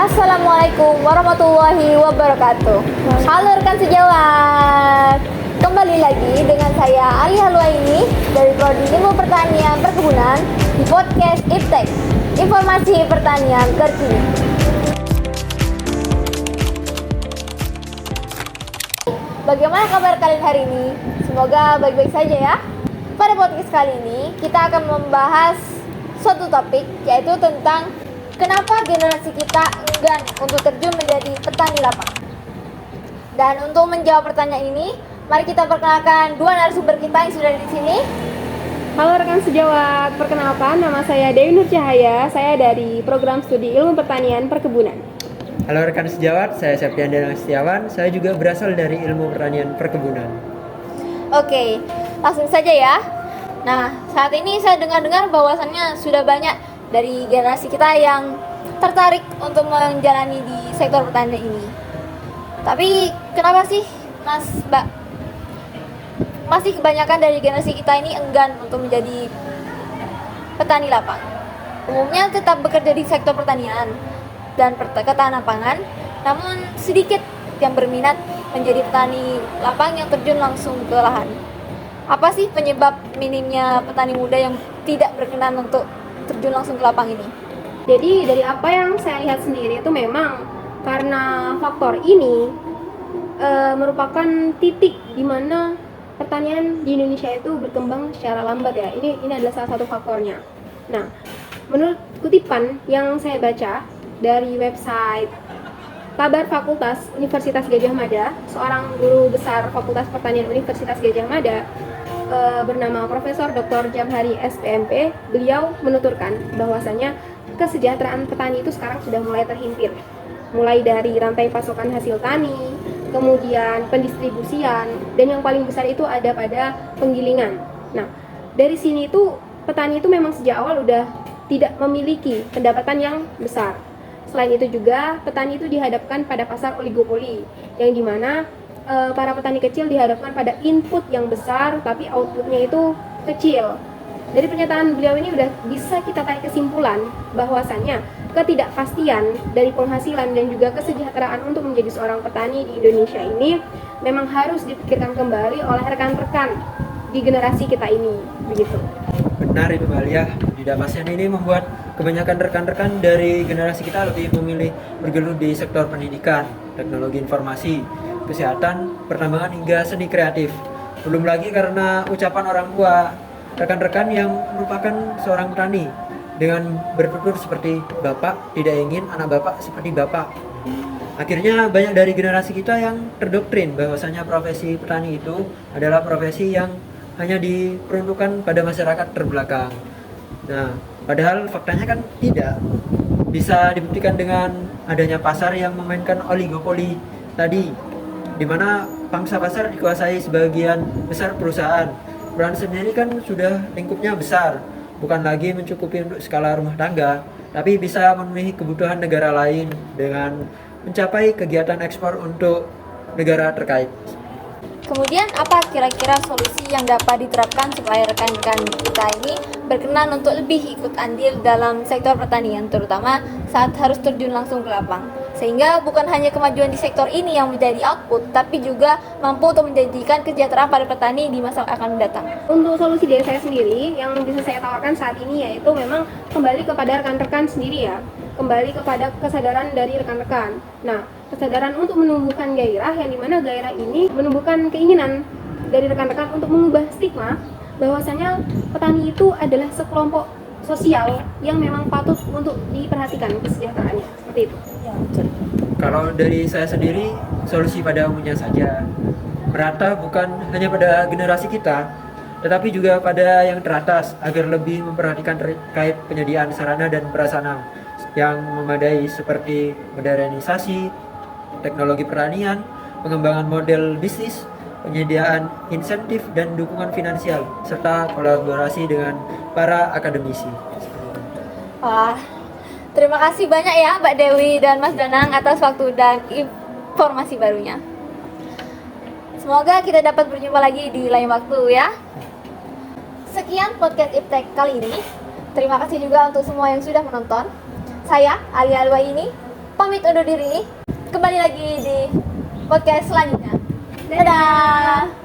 Assalamualaikum warahmatullahi wabarakatuh. Halo rekan sejawat, kembali lagi dengan saya Alia Luaini dari Prodi Ilmu Pertanian Perkebunan di podcast Iptek, informasi pertanian terkini. Bagaimana kabar kalian hari ini? Semoga baik-baik saja ya. Pada podcast kali ini kita akan membahas suatu topik, yaitu tentang kenapa generasi kita enggan untuk terjun menjadi petani lapangan. Dan untuk menjawab pertanyaan ini, mari kita perkenalkan dua narasumber kita yang sudah di sini. Halo rekan sejawat, perkenalkan nama saya Dewi Nur Cahaya, saya dari Program Studi Ilmu Pertanian Perkebunan. Halo rekan sejawat, saya Septian Danang Setiawan, saya juga berasal dari Ilmu Pertanian Perkebunan. Oke, langsung saja ya. Nah, saat ini saya dengar-dengar bahwasannya sudah banyak dari generasi kita yang tertarik untuk menjalani di sektor pertanian ini. Tapi kenapa sih Mas Mbak masih kebanyakan dari generasi kita ini enggan untuk menjadi petani lapangan? Umumnya tetap bekerja di sektor pertanian dan ketahanan pangan, namun sedikit yang berminat menjadi petani lapang yang terjun langsung ke lahan. Apa sih penyebab minimnya petani muda yang tidak berkenan untuk terjun langsung ke lapang ini? Jadi dari apa yang saya lihat sendiri itu memang karena faktor ini merupakan titik di mana pertanian di Indonesia itu berkembang secara lambat ya. Ini adalah salah satu faktornya. Nah, menurut kutipan yang saya baca dari website Kabar Fakultas Universitas Gadjah Mada, seorang guru besar Fakultas Pertanian Universitas Gadjah Mada bernama Profesor Dr. Jamhari SPMP, beliau menuturkan bahwasanya kesejahteraan petani itu sekarang sudah mulai terhimpit, mulai dari rantai pasokan hasil tani, kemudian pendistribusian, dan yang paling besar itu ada pada penggilingan. Nah, dari sini itu petani itu memang sejak awal udah tidak memiliki pendapatan yang besar. Selain itu juga petani itu dihadapkan pada pasar oligopoli, yang dimana para petani kecil dihadapkan pada input yang besar tapi outputnya itu kecil. Dari pernyataan beliau ini udah bisa kita tarik kesimpulan bahwasannya ketidakpastian dari penghasilan dan juga kesejahteraan untuk menjadi seorang petani di Indonesia ini memang harus dipikirkan kembali oleh rekan-rekan di generasi kita ini, begitu. Benar itu Mbak Alia, ketidakpastian ini membuat kebanyakan rekan-rekan dari generasi kita lebih memilih bergelut di sektor pendidikan, teknologi informasi, kesehatan, pertambangan hingga seni kreatif. Belum lagi karena ucapan orang tua, rekan-rekan yang merupakan seorang petani dengan bertutur seperti bapak tidak ingin anak bapak seperti bapak. Akhirnya banyak dari generasi kita yang terdoktrin bahwasanya profesi petani itu adalah profesi yang hanya diperuntukkan pada masyarakat terbelakang. Nah, padahal faktanya kan tidak. Bisa dibuktikan dengan adanya pasar yang memainkan oligopoli tadi, di mana pangsa pasar dikuasai sebagian besar perusahaan. Perusahaan sendiri kan sudah lingkupnya besar, bukan lagi mencukupi untuk skala rumah tangga, tapi bisa memenuhi kebutuhan negara lain dengan mencapai kegiatan ekspor untuk negara terkait. Kemudian apa kira-kira solusi yang dapat diterapkan supaya rekan-rekan kita ini berkenan untuk lebih ikut andil dalam sektor pertanian, terutama saat harus terjun langsung ke lapang, sehingga bukan hanya kemajuan di sektor ini yang menjadi output, tapi juga mampu untuk menjadikan kesejahteraan pada petani di masa akan mendatang. Untuk solusi dari saya sendiri yang bisa saya tawarkan saat ini yaitu memang kembali kepada rekan-rekan sendiri ya, kembali kepada kesadaran dari rekan-rekan. Nah, kesadaran untuk menumbuhkan gairah, yang dimana gairah ini menumbuhkan keinginan dari rekan-rekan untuk mengubah stigma bahwasanya petani itu adalah sekelompok sosial yang memang patut untuk diperhatikan kesejahteraannya, seperti itu. Ya, betul. Kalau dari saya sendiri, solusi pada umumnya saja. Merata bukan hanya pada generasi kita, tetapi juga pada yang teratas agar lebih memperhatikan terkait penyediaan sarana dan prasarana yang memadai seperti modernisasi, teknologi pertanian, pengembangan model bisnis, penyediaan insentif dan dukungan finansial, serta kolaborasi dengan para akademisi. Wah, terima kasih banyak ya Mbak Dewi dan Mas Danang atas waktu dan informasi barunya. Semoga kita dapat berjumpa lagi di lain waktu ya. Sekian podcast Iptek kali ini. Terima kasih juga untuk semua yang sudah menonton. Saya Alia Luaini pamit undur diri. Kembali lagi di podcast selanjutnya. Dadah.